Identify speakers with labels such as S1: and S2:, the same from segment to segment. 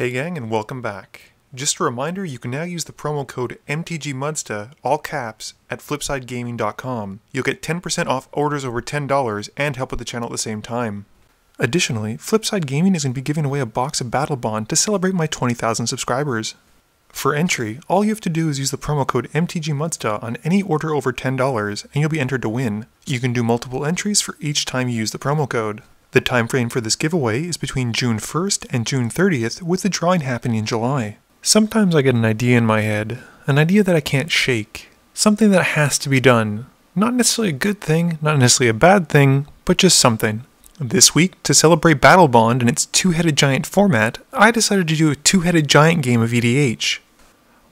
S1: Hey gang, and welcome back. Just a reminder, you can now use the promo code MTGMudsta, all caps, at flipsidegaming.com. You'll get 10% off orders over $10 and help with the channel at the same time. Additionally, Flipside Gaming is going to be giving away a box of Battle Bond to celebrate my 20,000 subscribers. For entry, all you have to do is use the promo code MTGMudsta on any order over $10 and you'll be entered to win. You can do multiple entries for each time you use the promo code. The time frame for this giveaway is between June 1st and June 30th, with the drawing happening in July. Sometimes I get an idea in my head, an idea that I can't shake, something that has to be done. Not necessarily a good thing, not necessarily a bad thing, but just something. This week, to celebrate Battle Bond in its two-headed giant format, I decided to do a two-headed giant game of EDH.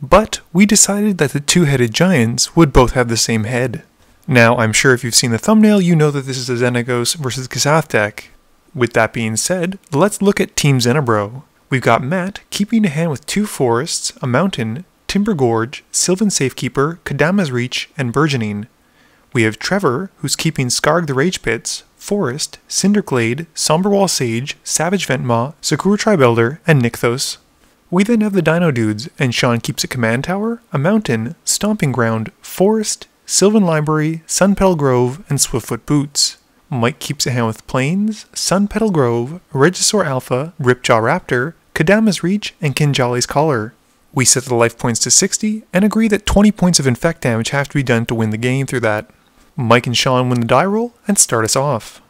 S1: But we decided that the two-headed giants would both have the same head. Now, I'm sure if you've seen the thumbnail, you know that this is a Xenagos versus Gishath deck. With that being said, let's look at Team Xenagos. We've got Matt keeping a hand with two forests, a mountain, Timber Gorge, Sylvan Safekeeper, Kadama's Reach, and Burgeoning. We have Trevor, who's keeping Skarg the Rage Pits, Forest, Cinderglade, Somberwall Sage, Savage Ventmaw, Sakura Tribe Elder, and Nykthos. We then have the Dino Dudes, and Sean keeps a Command Tower, a mountain, Stomping Ground, Forest, Sylvan Library, Sunpetal Grove, and Swiftfoot Boots. Mike keeps a hand with Plains, Sunpetal Grove, Regisaur Alpha, Ripjaw Raptor, Kadama's Reach, and Kinjali's Collar. We set the life points to 60, and agree that 20 points of infect damage have to be done to win the game through that. Mike and Sean win the die roll, and start us off.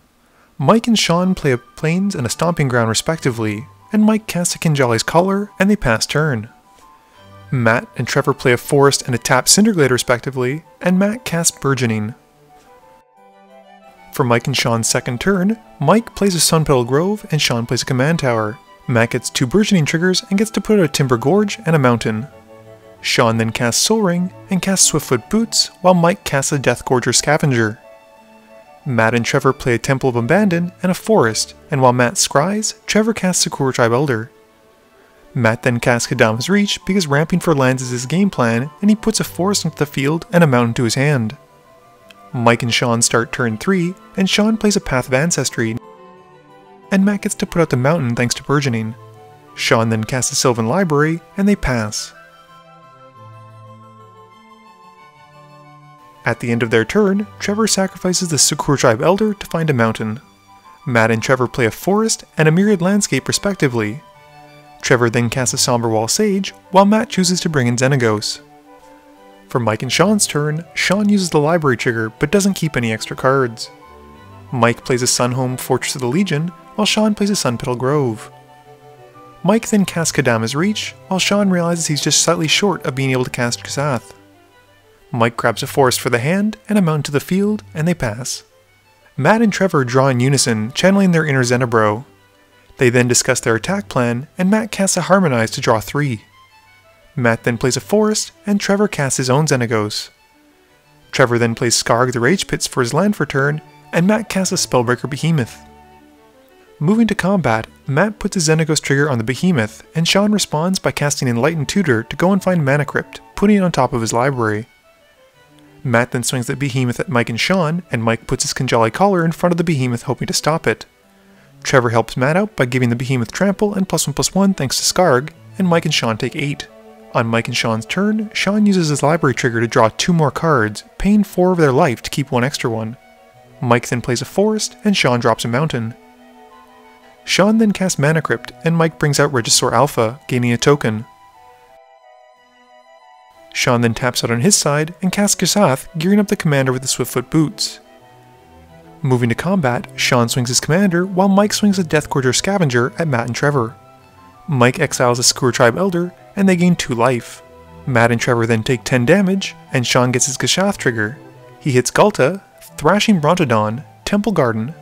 S1: Mike and Sean play a Plains and a Stomping Ground respectively, and Mike casts a Kinjali's Collar, and they pass turn. Matt and Trevor play a Forest and a Tap Cinderglade respectively, and Matt casts Burgeoning. For Mike and Sean's second turn, Mike plays a Sunpetal Grove and Sean plays a Command Tower. Matt gets two Burgeoning triggers and gets to put out a Timber Gorge and a Mountain. Sean then casts Soul Ring and casts Swiftfoot Boots, while Mike casts a Deathgorger Scavenger. Matt and Trevor play a Temple of Abandon and a Forest, and while Matt scries, Trevor casts Sakura Tribe Elder. Matt then casts Kadama's Reach because ramping for lands is his game plan, and he puts a Forest into the field and a Mountain to his hand. Mike and Sean start turn 3, and Sean plays a Path of Ancestry, and Matt gets to put out the Mountain thanks to Burgeoning. Sean then casts a Sylvan Library, and they pass. At the end of their turn, Trevor sacrifices the Sakura Tribe Elder to find a Mountain. Matt and Trevor play a Forest and a Myriad Landscape respectively. Trevor then casts a Somberwall Sage, while Matt chooses to bring in Xenagos. For Mike and Sean's turn, Sean uses the Library trigger but doesn't keep any extra cards. Mike plays a Sunhome Fortress of the Legion, while Sean plays a Sunpetal Grove. Mike then casts Kadama's Reach, while Sean realizes he's just slightly short of being able to cast Gishath. Mike grabs a Forest for the hand and a Mountain to the field, and they pass. Matt and Trevor draw in unison, channeling their inner Xenagos. They then discuss their attack plan, and Matt casts a Harmonize to draw 3. Matt then plays a Forest, and Trevor casts his own Xenagos. Trevor then plays Skarg the Rage Pits for his land for turn, and Matt casts a Spellbreaker Behemoth. Moving to combat, Matt puts his Xenagos trigger on the Behemoth, and Sean responds by casting Enlightened Tutor to go and find Mana Crypt, putting it on top of his library. Matt then swings the Behemoth at Mike and Sean, and Mike puts his Kinjali Collar in front of the Behemoth hoping to stop it. Trevor helps Matt out by giving the Behemoth Trample and +1/+1 thanks to Skarg, and Mike and Sean take 8. On Mike and Sean's turn, Sean uses his Library trigger to draw 2 more cards, paying 4 of their life to keep 1 extra one. Mike then plays a Forest, and Sean drops a Mountain. Sean then casts Mana Crypt, and Mike brings out Regisaur Alpha, gaining a token. Sean then taps out on his side, and casts Gishath, gearing up the commander with the Swiftfoot Boots. Moving to combat, Sean swings his commander, while Mike swings a Deathgorger Scavenger at Matt and Trevor. Mike exiles a Sakura Tribe Elder, and they gain 2 life. Matt and Trevor then take 10 damage, and Sean gets his Gishath trigger. He hits Gulta, Thrashing Brontodon, Temple Garden,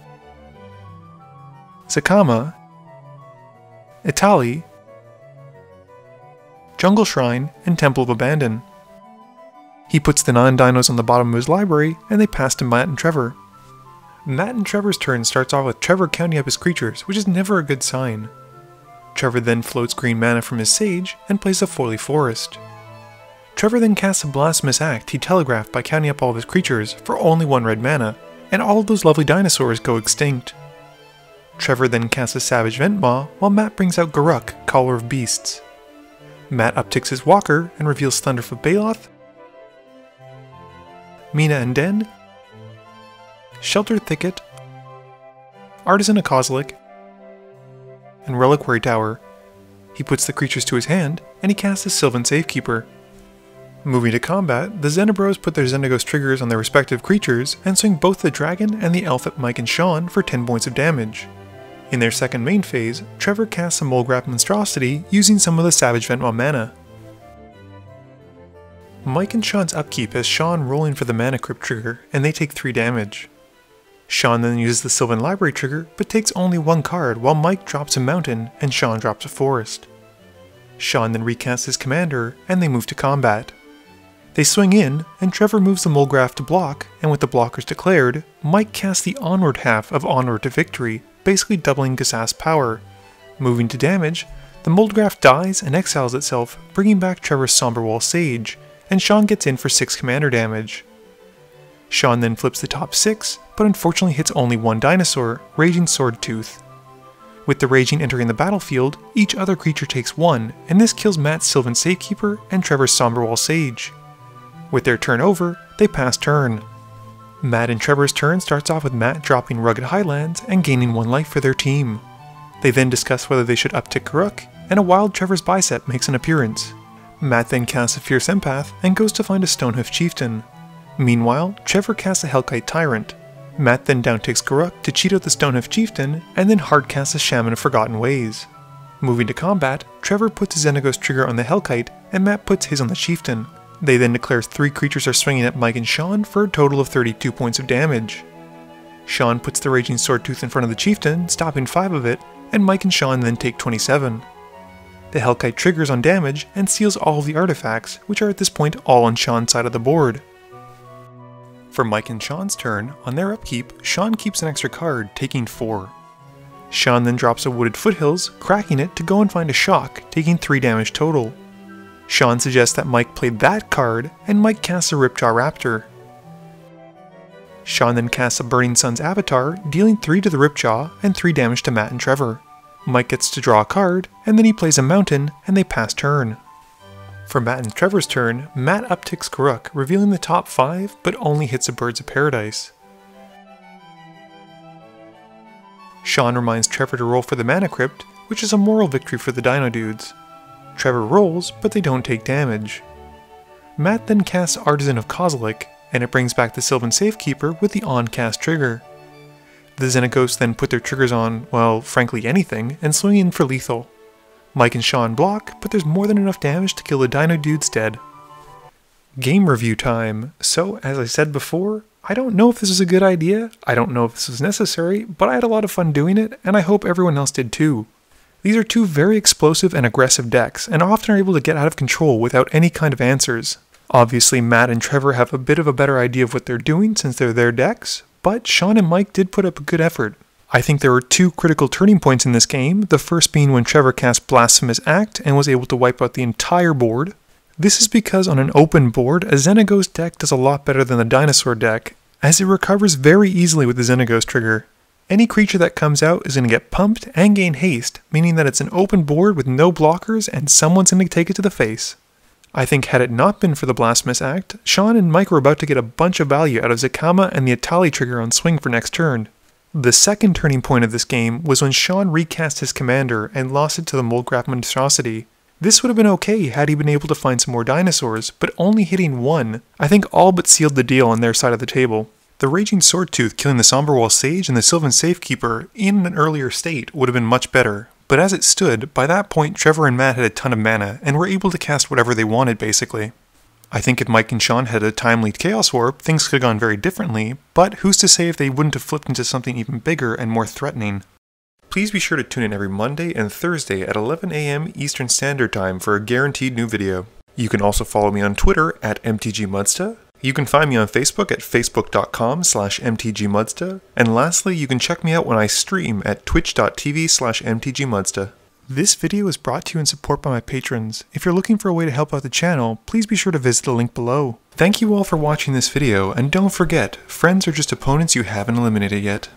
S1: Zakama, Itali, Jungle Shrine, and Temple of Abandon. He puts the 9 dinos on the bottom of his library, and they pass to Matt and Trevor. Matt and Trevor's turn starts off with Trevor counting up his creatures, which is never a good sign. Trevor then floats green mana from his Sage and plays a Foily Forest. Trevor then casts a Blasphemous Act he telegraphed by counting up all of his creatures for only 1 red mana, and all of those lovely dinosaurs go extinct. Trevor then casts a Savage Ventmaw, while Matt brings out Garruk, Caller of Beasts. Matt upticks his Walker and reveals Thunderfoot Baloth, Mina and Den, Sheltered Thicket, Artisan of Kozilek, and Reliquary Tower. He puts the creatures to his hand, and he casts a Sylvan Safekeeper. Moving to combat, the Tenebrous put their Xenagos triggers on their respective creatures and swing both the dragon and the elf at Mike and Sean for 10 points of damage. In their second main phase, Trevor casts a Molegraph Monstrosity using some of the Savage Ventmaw mana. Mike and Sean's upkeep has Sean rolling for the Mana Crypt trigger, and they take 3 damage. Sean then uses the Sylvan Library trigger, but takes only 1 card while Mike drops a mountain and Sean drops a forest. Sean then recasts his commander, and they move to combat. They swing in, and Trevor moves the Molegraph to block, and with the blockers declared, Mike casts the Onward half of Onward to Victory, basically doubling Gishath's power. Moving to damage, the Molegraph dies and exiles itself, bringing back Trevor's Somberwall Sage, and Sean gets in for 6 commander damage. Sean then flips the top 6, but unfortunately hits only 1 dinosaur, Raging Swordtooth. With the Raging entering the battlefield, each other creature takes 1, and this kills Matt's Sylvan Safekeeper and Trevor's Somberwall Sage. With their turn over, they pass turn. Matt and Trevor's turn starts off with Matt dropping Rugged Highlands and gaining 1 life for their team. They then discuss whether they should uptick Garruk, and a wild Trevor's Bicep makes an appearance. Matt then casts a Fierce Empath and goes to find a Stonehoof Chieftain. Meanwhile, Trevor casts a Hellkite Tyrant. Matt then downticks Garruk to cheat out the Stonehoof Chieftain, and then hard casts a Shaman of Forgotten Ways. Moving to combat, Trevor puts his Xenagos trigger on the Hellkite, and Matt puts his on the Chieftain. They then declare 3 creatures are swinging at Mike and Sean for a total of 32 points of damage. Sean puts the Raging Swordtooth in front of the Chieftain, stopping 5 of it, and Mike and Sean then take 27. The Hellkite triggers on damage and seals all of the artifacts, which are at this point all on Sean's side of the board. For Mike and Sean's turn, on their upkeep, Sean keeps an extra card, taking 4. Sean then drops a Wooded Foothills, cracking it to go and find a Shock, taking 3 damage total. Sean suggests that Mike played that card, and Mike casts a Ripjaw Raptor. Sean then casts a Burning Sun's Avatar, dealing 3 to the Ripjaw and 3 damage to Matt and Trevor. Mike gets to draw a card, and then he plays a mountain, and they pass turn. For Matt and Trevor's turn, Matt upticks Garruk, revealing the top 5, but only hits a Birds of Paradise. Sean reminds Trevor to roll for the Mana Crypt, which is a moral victory for the Dino Dudes. Trevor rolls, but they don't take damage. Matt then casts Artisan of Kozilek, and it brings back the Sylvan Safekeeper with the on-cast trigger. The Xenagos then put their triggers on, well, frankly anything, and swing in for lethal. Mike and Sean block, but there's more than enough damage to kill the Dino Dudes dead. Game review time. So, as I said before, I don't know if this is a good idea, I don't know if this was necessary, but I had a lot of fun doing it, and I hope everyone else did too. These are 2 very explosive and aggressive decks, and often are able to get out of control without any kind of answers. Obviously, Matt and Trevor have a bit of a better idea of what they're doing since they're their decks, but Sean and Mike did put up a good effort. I think there were 2 critical turning points in this game, the first being when Trevor cast Blasphemous Act and was able to wipe out the entire board. This is because on an open board, a Xenagos deck does a lot better than the Dinosaur deck, as it recovers very easily with the Xenagos trigger. Any creature that comes out is going to get pumped and gain haste, meaning that it's an open board with no blockers and someone's going to take it to the face. I think had it not been for the Blasphemous Act, Sean and Mike were about to get a bunch of value out of Zakama and the Atali trigger on swing for next turn. The second turning point of this game was when Sean recast his commander and lost it to the Molegraph Monstrosity. This would have been okay had he been able to find some more dinosaurs, but only hitting 1, I think all but sealed the deal on their side of the table. The Raging Swordtooth killing the Somberwall Sage and the Sylvan Safekeeper in an earlier state would have been much better, but as it stood, by that point Trevor and Matt had a ton of mana and were able to cast whatever they wanted basically. I think if Mike and Sean had a timely Chaos Warp, things could have gone very differently, but who's to say if they wouldn't have flipped into something even bigger and more threatening. Please be sure to tune in every Monday and Thursday at 11 AM Eastern Standard Time for a guaranteed new video. You can also follow me on Twitter at MTGMudsta. You can find me on Facebook at facebook.com/mtgmudsta, and lastly, you can check me out when I stream at twitch.tv/mtgmudsta. This video is brought to you in support by my patrons. If you're looking for a way to help out the channel, please be sure to visit the link below. Thank you all for watching this video, and don't forget, friends are just opponents you haven't eliminated yet.